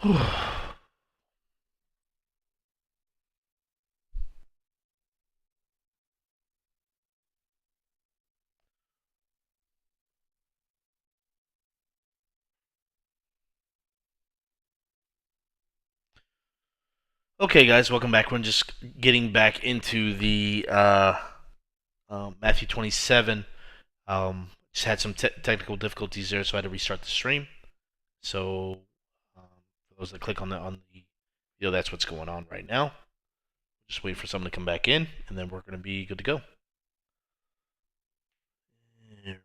Okay, guys, welcome back. We're just getting back into the Matthew 27. Just had some technical difficulties there, so I had to restart the stream. So, um, for those that click on the video, that's what's going on right now. Just wait for someone to come back in, and then we're going to be good to go. Alright.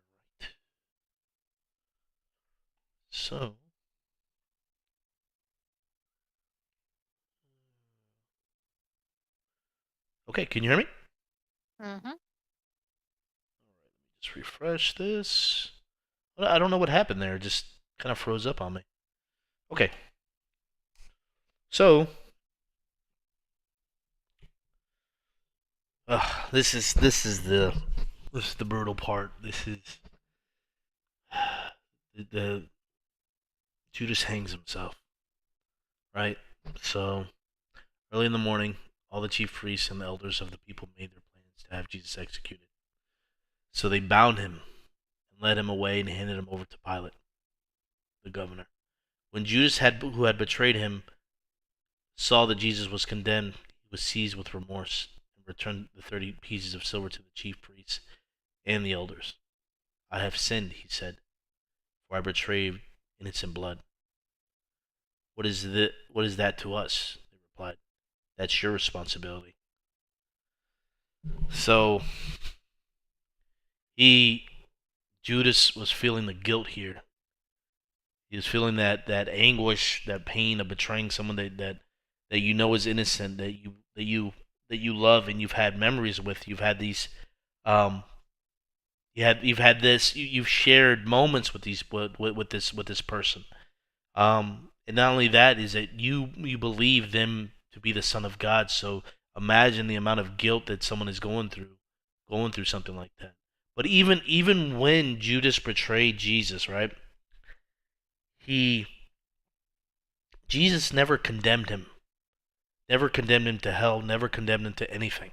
So, okay, can you hear me? Mm-hmm. Just refresh this. I don't know what happened there. It just kind of froze up on me. Okay, so this is the brutal part. This is the Judas hangs himself, right? So early in the morning, all the chief priests and the elders of the people made their plans to have Jesus executed. So they bound him and led him away and handed him over to Pilate, the governor. When Judas who had betrayed him, saw that Jesus was condemned, he was seized with remorse and returned the 30 pieces of silver to the chief priests and the elders. I have sinned, he said, for I betrayed innocent blood. What is that to us? They replied. That's your responsibility. So he Judas was feeling the guilt here. He was feeling that anguish, that pain of betraying someone that you know is innocent, that you love and you've had memories with. You've had these um you've had this you've shared moments with this person. And not only that is that you believe them to be the son of God. So imagine the amount of guilt that someone is going through something like that. But even when Judas betrayed Jesus, right? He Jesus never condemned him to hell, never condemned him to anything.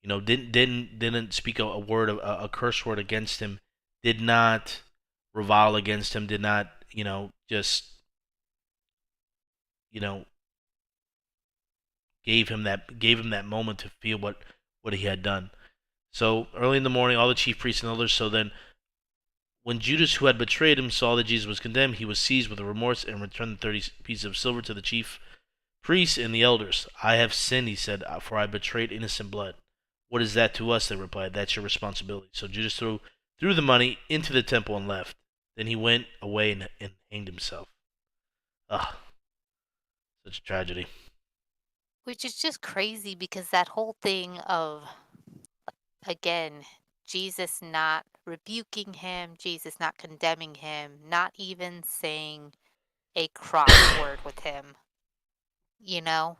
You know, didn't speak a word, a curse word against him, did not revile against him, did not just you know gave him that moment to feel what he had done. So early in the morning, all the chief priests and elders. So then, when Judas, who had betrayed him, saw that Jesus was condemned, he was seized with remorse and returned the 30 pieces of silver to the chief priests and the elders. I have sinned, he said, for I betrayed innocent blood. What is that to us? They replied. That's your responsibility. So Judas threw the money into the temple and left. Then he went away and hanged himself. Ah, such a tragedy. Which is just crazy because that whole thing of, again, Jesus not rebuking him, Jesus not condemning him, not even saying a cross word with him, you know,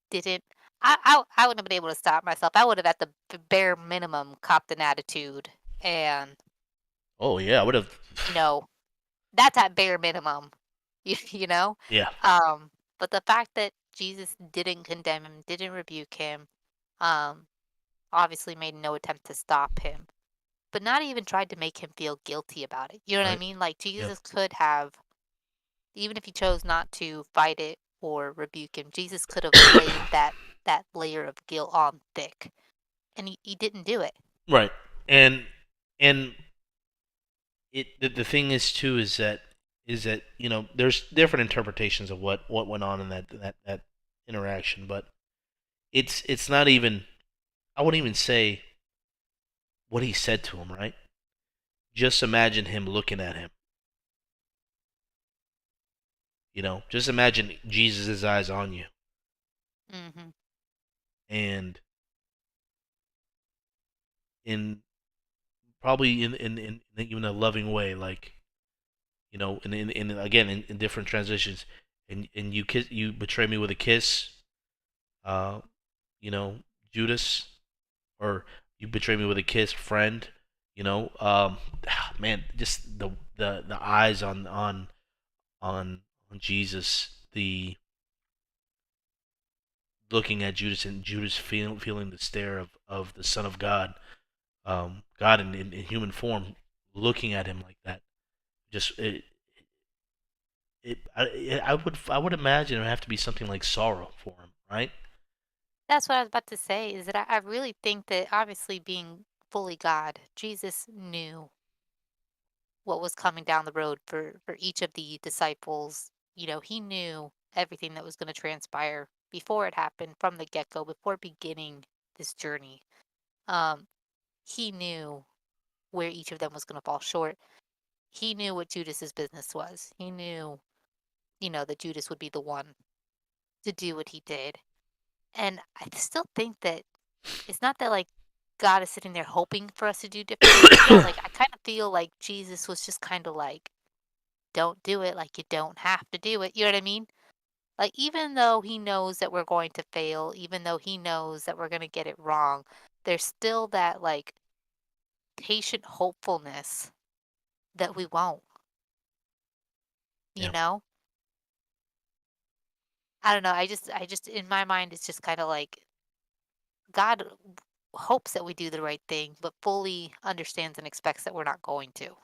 didn't. I wouldn't have been able to stop myself. I would have, at the bare minimum, copped an attitude, and Oh yeah, I would have. you know, that's at bare minimum, you know. Yeah, But the fact that Jesus didn't condemn him, didn't rebuke him, um, obviously made no attempt to stop him, but not even tried to make him feel guilty about it. You know what I right. mean? Like, Yep. Jesus could have, even if he chose not to fight it or rebuke him, Jesus could have laid that layer of guilt on thick, and he didn't do it. Right. And the thing is too is that there's different interpretations of what went on in that interaction, but it's not even, I wouldn't even say what he said to him, right? Just imagine him looking at him. Just imagine Jesus' eyes on you, Mhm. and in probably in even a loving way, like in again in different transitions, and you betray me with a kiss, uh, you know, Judas, or you betray me with a kiss, friend. Man, just the eyes on Jesus, the looking at Judas and Judas feeling the stare of the Son of God, God in human form, looking at him like that. Just I would imagine it would have to be something like sorrow for him, right? That's what I was about to say, is that I really think that obviously being fully God, Jesus knew what was coming down the road for each of the disciples. He knew everything that was going to transpire before it happened from the get-go, before beginning this journey. Um, he knew where each of them was going to fall short. He knew what Judas's business was. He knew, that Judas would be the one to do what he did. And I still think that it's not that like God is sitting there hoping for us to do different things yet. Like I kind of feel like Jesus was just kind of like, don't do it. Like you don't have to do it. You know what I mean? Like even though he knows that we're going to fail, even though he knows that we're going to get it wrong, there's still that like patient hopefulness that we won't, you Yeah. know? I don't know. I just in my mind it's just kind of like God hopes that we do the right thing, but fully understands and expects that we're not going to.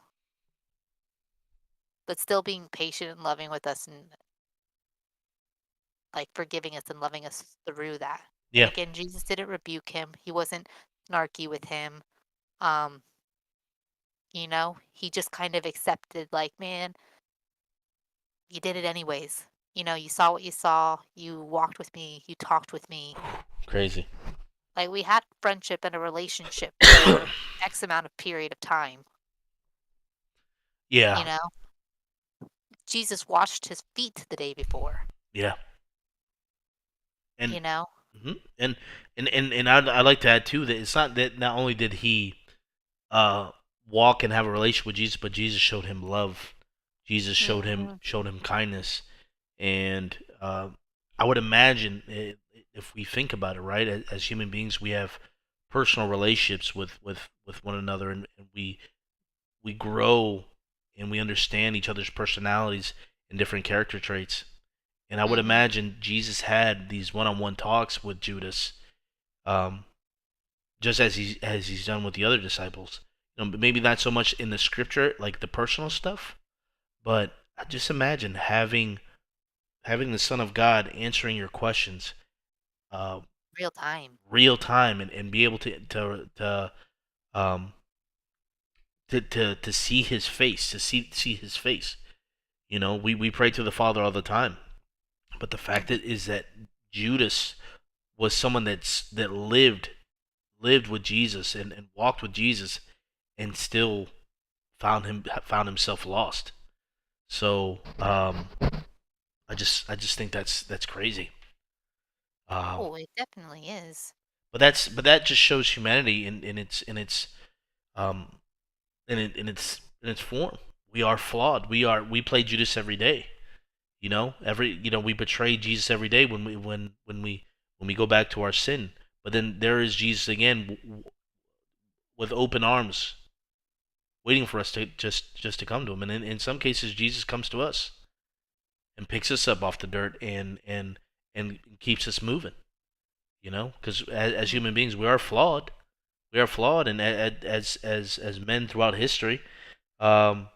But still being patient and loving with us and like forgiving us and loving us through that. And Yeah. again, Jesus didn't rebuke him. He wasn't snarky with him. Um, he just kind of accepted like, man, you did it anyways. You saw what you saw, you walked with me, you talked with me. Crazy. Like we had friendship and a relationship for X amount of period of time, you Yeah. know? Jesus washed his feet the day before, Yeah. And you know? mhm. And I like to add too that it's not that not only did he uh walk and have a relationship with Jesus, but Jesus showed him love. Jesus Mhm. showed him kindness, and I would imagine if we think about it, right, as human beings, we have personal relationships with one another, and we grow and we understand each other's personalities and different character traits. And I would Mhm. imagine Jesus had these one-on-one talks with Judas, um, just as he's done with the other disciples. But maybe not so much in the scripture, like the personal stuff, but I just imagine having the Son of God answering your questions, uh, Real time. real time, and be able um to see his face, to see his face. We pray to the Father all the time, but the fact Mhm. is that Judas was someone that lived with Jesus and walked with Jesus and still found himself lost. So I just think that's crazy. Oh, it definitely is. But that just shows humanity um in its form. We are flawed. We play Judas every day. We betray Jesus every day when we go back to our sin. But then there is Jesus again with open arms, waiting for us to just to come to him. And in some cases, Jesus comes to us and picks us up off the dirt and keeps us moving. Because as Mhm. human beings, we are flawed. We are flawed, and as men throughout history, um,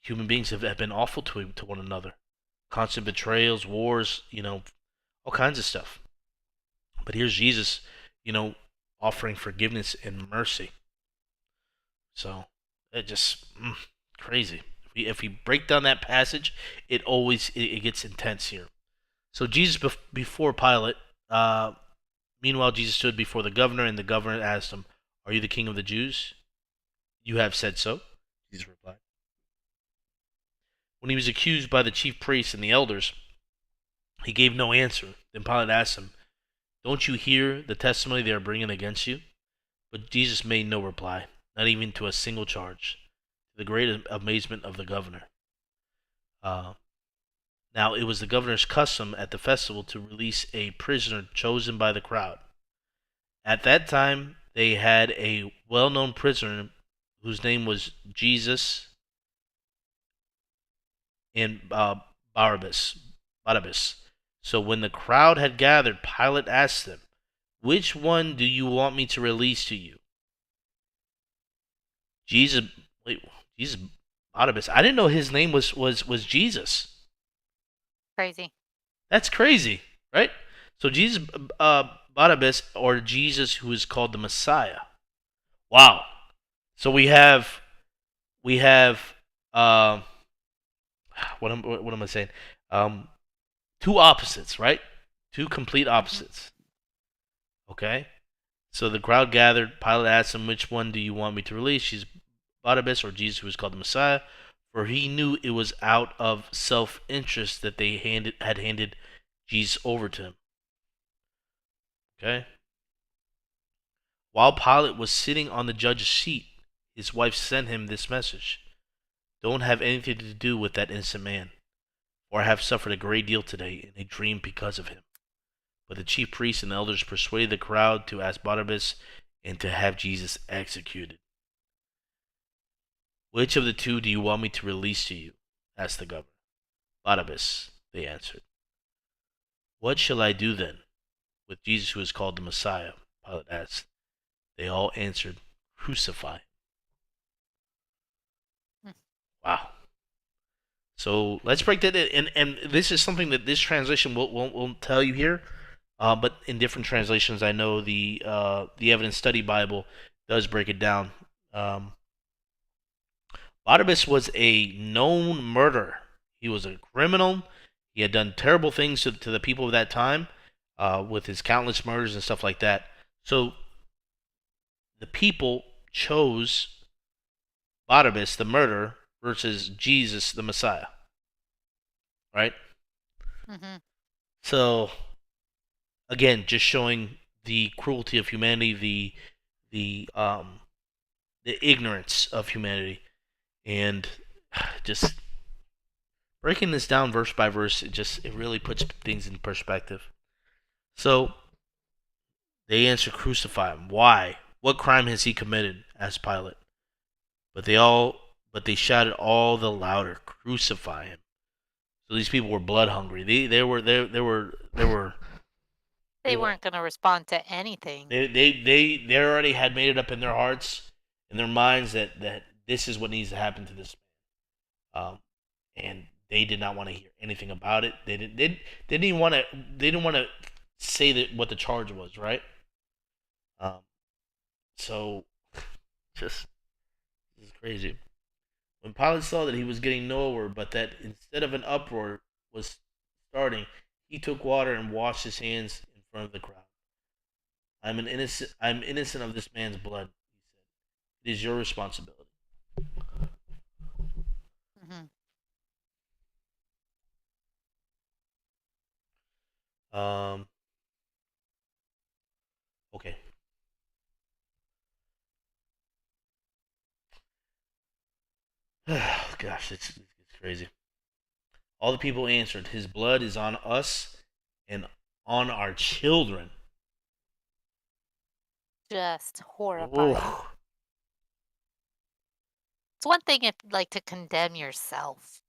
human beings have been awful to one another. Constant betrayals, wars, all kinds of stuff. But here's Jesus, you know, offering forgiveness and mercy. So it just crazy. If we break down that passage, it gets intense here. So Jesus before Pilate. Meanwhile, Jesus stood before the governor, and the governor asked him, "Are you the king of the Jews?" "You have said so," Jesus replied. When he was accused by the chief priests and the elders, he gave no answer. Then Pilate asked him, "Don't you hear the testimony they are bringing against you?" But Jesus made no reply, not even to a single charge, to the great amazement of the governor. Uh, Now, it was the governor's custom at the festival to release a prisoner chosen by the crowd. At that time, they had a well known prisoner whose name was Jesus and Barabbas. Barnabas. So when the crowd had gathered, Pilate asked them, "Which one do you want me to release to you?" Jesus, wait, Jesus, Barnabas. I didn't know his name was Jesus. Crazy. That's crazy, right? So Jesus, Barnabas, or Jesus, who is called the Messiah. Wow. So we have uh, what am I saying? Um, two opposites, right? Two complete Hmm. opposites. Okay. So the crowd gathered. Pilate asked him, "Which one do you want me to release?" She's Barnabas, or Jesus, who is called the Messiah, for he knew it was out of self-interest that they had handed Jesus over to him. Okay. While Pilate was sitting on the judge's seat, his wife sent him this message: "Don't have anything to do with that innocent man, for I have suffered a great deal today in a dream because of him." But the chief priests and elders persuaded the crowd to ask Barnabas and to have Jesus executed. "Which of the two do you want me to release to you?" asked the governor. "Barnabas," they answered. "What shall I do then with Jesus, who is called the Messiah?" Pilate asked. They all answered, "Crucify." Wow. So let's break that in. And this is something that this translation won't tell you here. But in different translations, I know the Evidence Study Bible does break it down. Um, Barnabas was a known murderer. He was a criminal. He had done terrible things to the people of that time, with his countless murders and stuff like that. So the people chose Barnabas, the murderer, versus Jesus, the Messiah. Right? Hmm. So again, just showing the cruelty of humanity, the ignorance of humanity, and just breaking this down verse by verse. It really puts things in perspective. So they answer, "Crucify him." Why? What crime has he committed? Asked Pilate. But they shouted all the louder, "Crucify him." So these people were blood hungry. They They were weren't going to respond to anything. they already had made it up in their hearts, in their minds, that this is what needs to happen to this man. And they did not want to hear anything about it. They didn't want to say that what the charge was, right? Um, so just this is crazy. When Pilate saw that he was getting nowhere, but that instead of an uproar was starting, he took water and washed his hands in front of the crowd. I'm innocent of this man's blood," he said. "It is your responsibility." Hmm. Um. Okay. Gosh, it's crazy. All the people answered, "His blood is on us and on our children." Just horrifying. Oh. It's one thing if, like, to condemn yourself.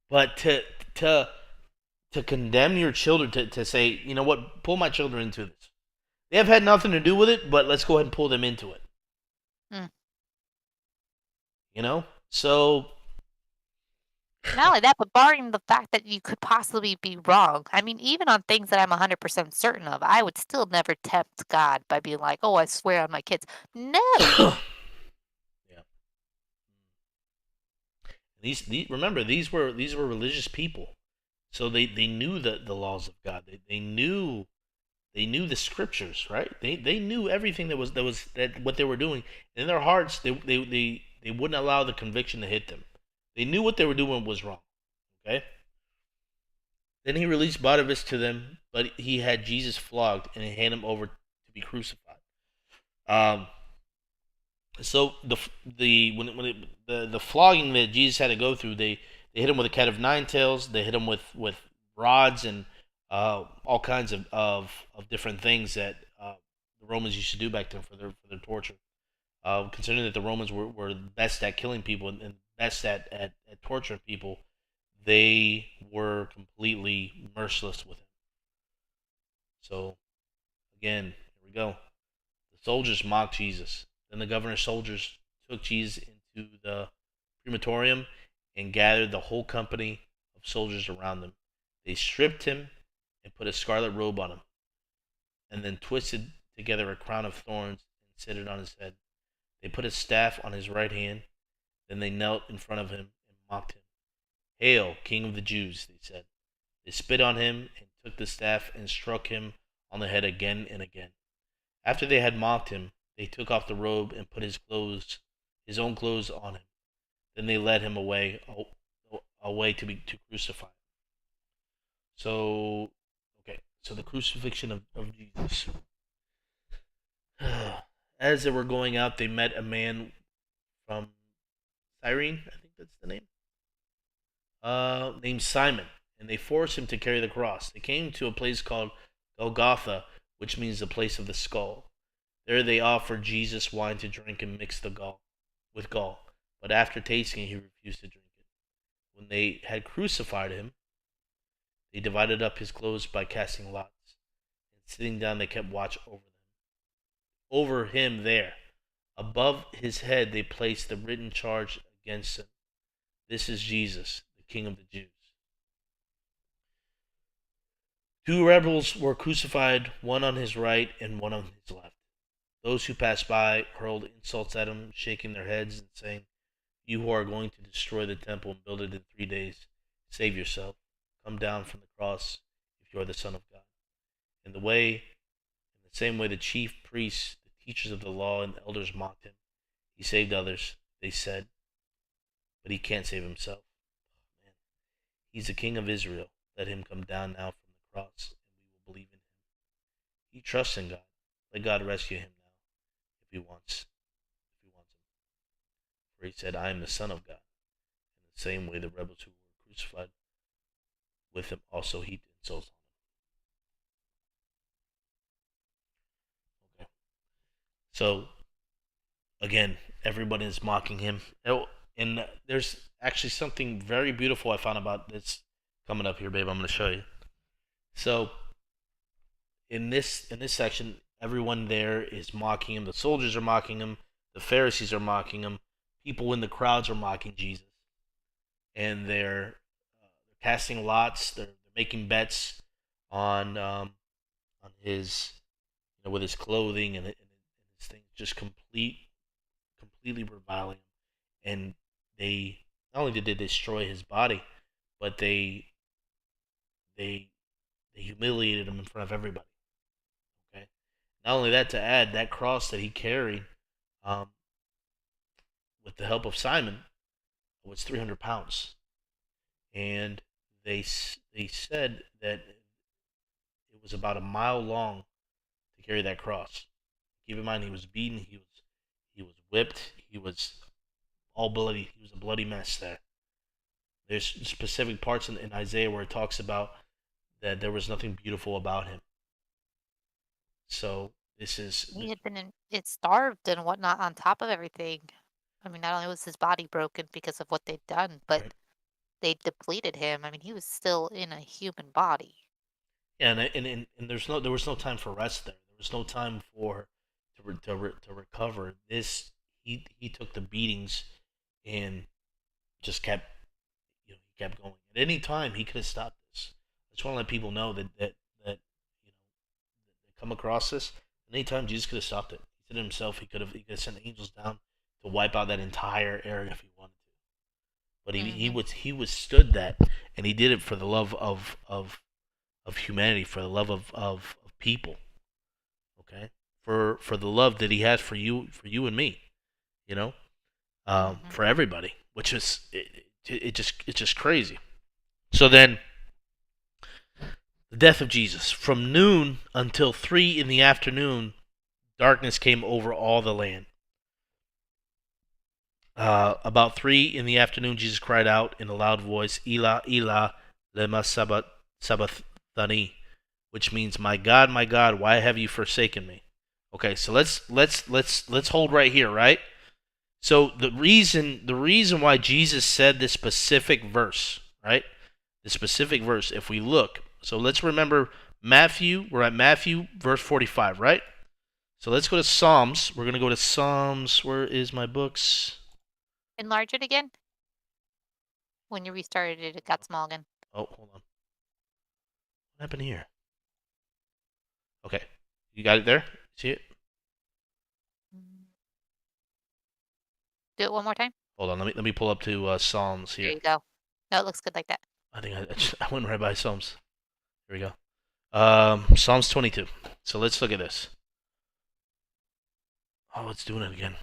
But to to condemn your children, to say, "You know what, pull my children into this. They have had nothing to do with it, but let's go ahead and pull them into it." Mm. You know? So Not only that, but barring the fact that you could possibly be wrong. I mean, even on things that I'm 100% certain of, I would still never tempt God by being like, "Oh, I swear on my kids." No. yeah. These remember, these were religious people. So they knew the laws of God. They knew the scriptures, right? They knew everything that what they were doing. In their hearts, they wouldn't allow the conviction to hit them. They knew what they were doing was wrong. Okay. Then he released Barnabas to them, but he had Jesus flogged and handed him over to be crucified. Um. So the flogging that Jesus had to go through, they hit him with a cat of nine tails. They hit him with rods and all kinds of different things that the Romans used to do back then for their torture. Considering that the Romans were best at killing people and best at torturing people, they were completely merciless with him. So, again, here we go. The soldiers mocked Jesus. Then the governor's soldiers took Jesus into the crematorium and gathered the whole company of soldiers around him. They stripped him and put a scarlet robe on him, and then twisted together a crown of thorns and set it on his head. They put a staff on his right hand. Then they knelt in front of him and mocked him. "Hail, King of the Jews," they said. They spit on him and took the staff and struck him on the head again and again. After they had mocked him, they took off the robe and put his own clothes on him. Then they led him away to crucify. So, okay, so the crucifixion of Jesus. As they were going out, they met a man from Cyrene, I think that's the name, named Simon, and they forced him to carry the cross. They came to a place called Golgotha, which means the place of the skull. There they offered Jesus wine to drink and mix the gall with gall, but after tasting it, he refused to drink it. When they had crucified him, they divided up his clothes by casting lots, and sitting down, they kept watch over him there. Above his head, they placed the written charge against him: "This is Jesus, the King of the Jews." Two rebels were crucified, one on his right and one on his left. Those who passed by hurled insults at him, shaking their heads and saying, "You who are going to destroy the temple and build it in 3 days, save yourself. Come down from the cross if you are the Son of God." In the same way the chief priests, the teachers of the law, and the elders mocked him. "He saved others," they said, "but he can't save himself. Man, he's the King of Israel. Let him come down now from the cross, and we will believe in him. He trusts in God. Let God rescue him now, if he wants him. For he said, 'I am the Son of God.'" In the same way the rebels who were crucified with him also heaped insults on him. Okay. So, again, everybody is mocking him. Oh, and there's actually something very beautiful I found about this coming up here, babe. I'm going to show you. So, in this section, everyone there is mocking him. The soldiers are mocking him. The Pharisees are mocking him. People in the crowds are mocking Jesus, and they're casting lots. They're making bets on his, with his clothing and his things, just completely reviling him. And they not only did they destroy his body, but they humiliated him in front of everybody. Okay. Not only that, to add, that cross that he carried, with the help of Simon, was 300 pounds, and they said that it was about a mile long to carry that cross. Keep in mind, he was beaten, he was whipped, he was all bloody. He was a bloody mess there. There's specific parts in Isaiah where it talks about that there was nothing beautiful about him. So this is He had it starved and whatnot on top of everything. I mean, not only was his body broken because of what they'd done, but right. they depleted him. I mean, he was still in a human body. Yeah, and there was no time for rest there. There was no time to recover. He took the beatings and just kept he kept going. At any time he could have stopped this. I just want to let people know that they come across this. At any time Jesus could have stopped it. He said himself he could have sent angels down to wipe out that entire area if he wanted to. But Hmm. he withstood that, and he did it for the love of humanity, for the love of people. Okay, for the love that he has for you and me, you know, Hmm. for everybody, which is it's just crazy. So then, the death of Jesus. From noon until 3 in the afternoon, darkness came over all the land. About 3 in the afternoon, Jesus cried out in a loud voice, "Elah, Elah, lema sabachthani," which means, my God, why have you forsaken me?" Okay, so let's hold right here, right? So the reason why Jesus said this specific verse, right? The specific verse, if we look, so let's remember Matthew, we're at Matthew verse 45, right? So let's go to Psalms. We're going to go to Psalms. Where is my books? Enlarge it again. When you restarted it, it got small again. Oh, hold on. What happened here? Okay. You got it there? See it? Do it one more time. Hold on. Let me pull up to Psalms There here. you go. No, it looks good like that. I think I went right by Psalms. Here we go. Psalms 22. So let's look at this. Oh, it's doing it again.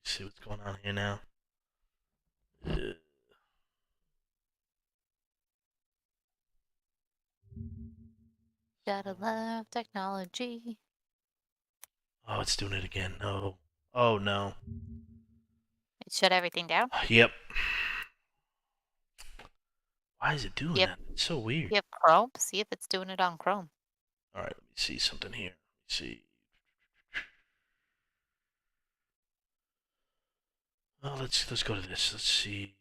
Let's see what's going on here now. Gotta love technology. Oh, it's doing it again. No. Oh, no. It shut everything down. Yep. Why is it doing Yep. that? It's so weird. You have Chrome. See if it's doing it on Chrome. All right, let me see something here. Let me see. Oh, let's go to this. Let's see.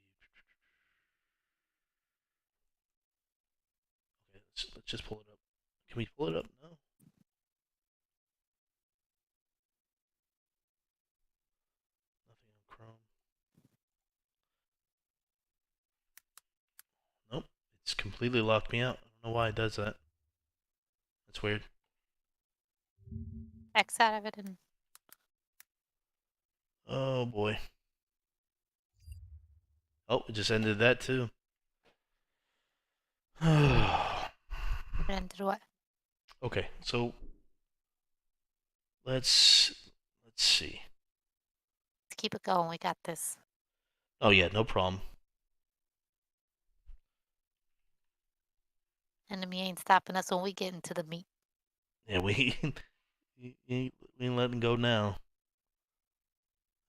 Okay, let's just pull it up. Can we pull it up? No. Nothing on Chrome. Nope. It's completely locked me out. I don't know why it does that. That's weird. X out of it and Oh boy. Oh, it just ended that too. ended what? Okay, so let's see. Let's keep it going. We got this. Oh yeah, no problem. Enemy ain't stopping us when we get into the meat. Yeah, we we ain't letting go now.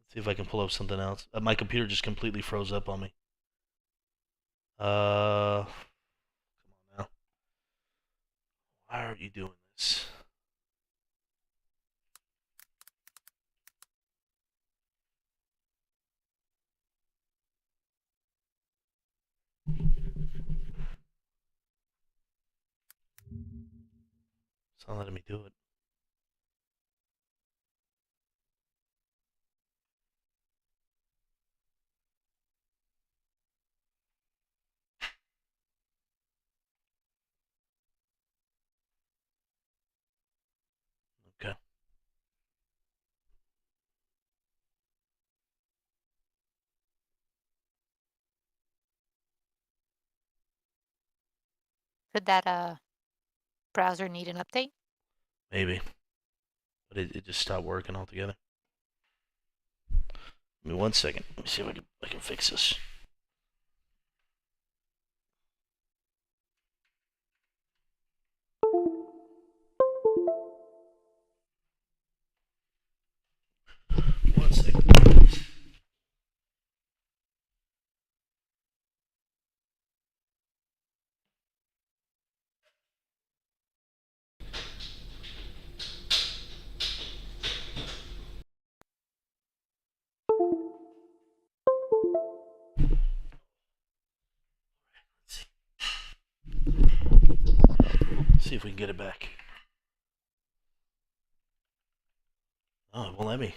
Let's see if I can pull up something else. My computer just completely froze up on me. Come on now. Why are you doing this? It's not letting me do it. Okay. Could that browser need an update? Maybe. But it just stopped working altogether. Give me 1 second. Let me see if I can fix this. One second. See if we can get it back. Oh, it won't let me.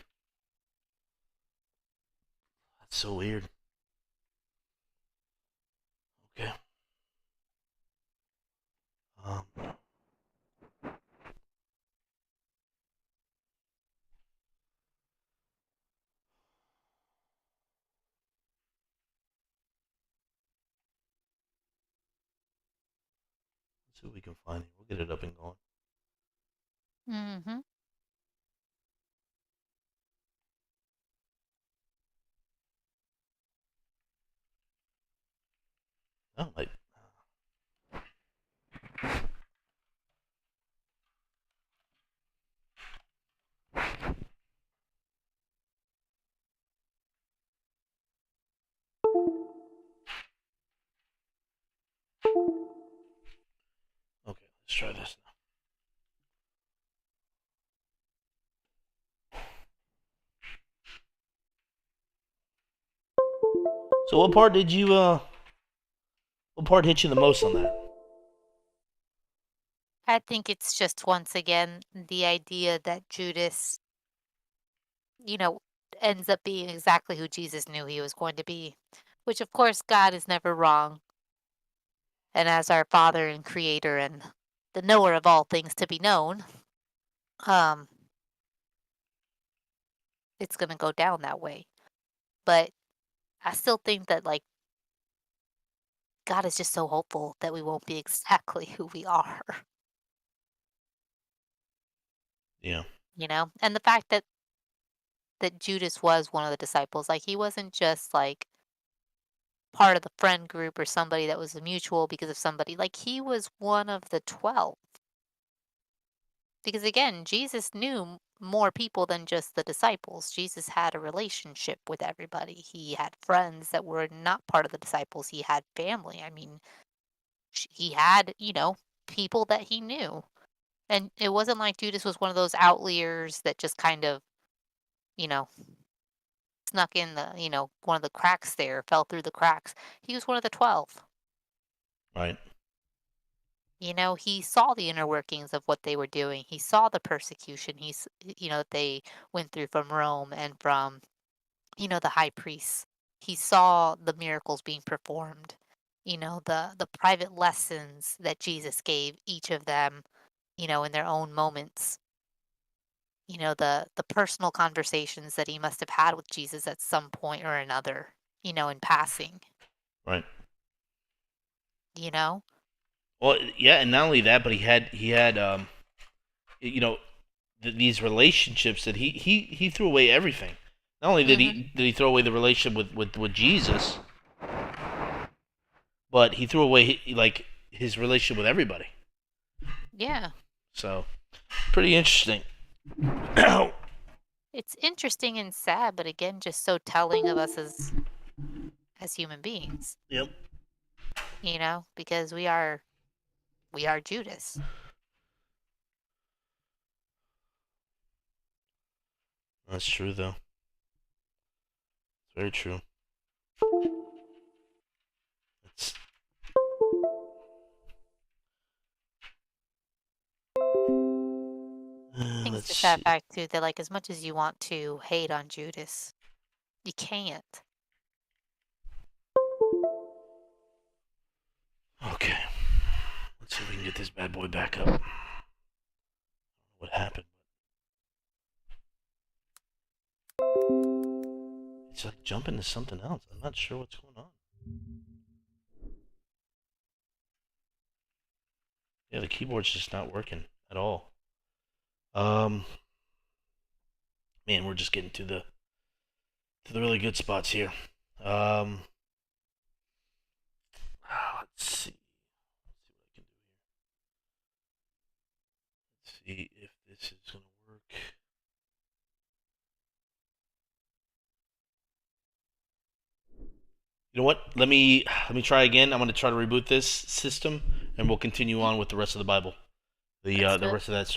That's so weird. Okay. Um. Let's see what we can find. We'll get it up and going. Mm-hmm. Oh, like. Okay, let's try this now. So what part did you what part hit you the most on that? I think it's just once again the idea that Judas, you know, ends up being exactly who Jesus knew he was going to be, which of course God is never wrong. And as our Father and Creator and the knower of all things to be known, um, it's gonna go down that way. But I still think that like God is just so hopeful that we won't be exactly who we are, Yeah. you know? And the fact that Judas was one of the disciples, like he wasn't just like part of the friend group or somebody that was a mutual because of somebody. Like he was one of the 12. Because again, Jesus knew more people than just the disciples. Jesus had a relationship with everybody. He had friends that were not part of the disciples. He had family. I mean, he had, people that he knew. And it wasn't like Judas was one of those outliers that just kind of, you know, snuck in one of the cracks there, fell through the cracks. He was one of the 12. Right. He saw the inner workings of what they were doing. He saw the persecution that they went through from Rome and from, the high priests. He saw the miracles being performed, the private lessons that Jesus gave each of them, in their own moments. The personal conversations that he must have had with Jesus at some point or another, in passing, Right. you know? Well, yeah, and not only that, but he had you know these relationships that he threw away everything. Not only did Mhm. he throw away the relationship with Jesus, but he threw away like his relationship with everybody. Yeah. So pretty interesting. It's interesting and sad, but again, just so telling of us as human beings, Yep, because we are Judas. that's true though. It's very true. It's, I think it's let's the sad see. fact too that like as much as you want to hate on Judas, you can't. Okay, let's see if we can get this bad boy back up. What happened? It's like jumping to something else. I'm not sure what's going on. Yeah, the keyboard's just not working at all. Um, man, we're just getting to the really good spots here. Um, let's see. Let's see if this is gonna work. You know what? Let me try again. I'm gonna try to reboot this system, and we'll continue Mhm. on with the rest of the Bible, the Let's uh, do the it. rest of that story.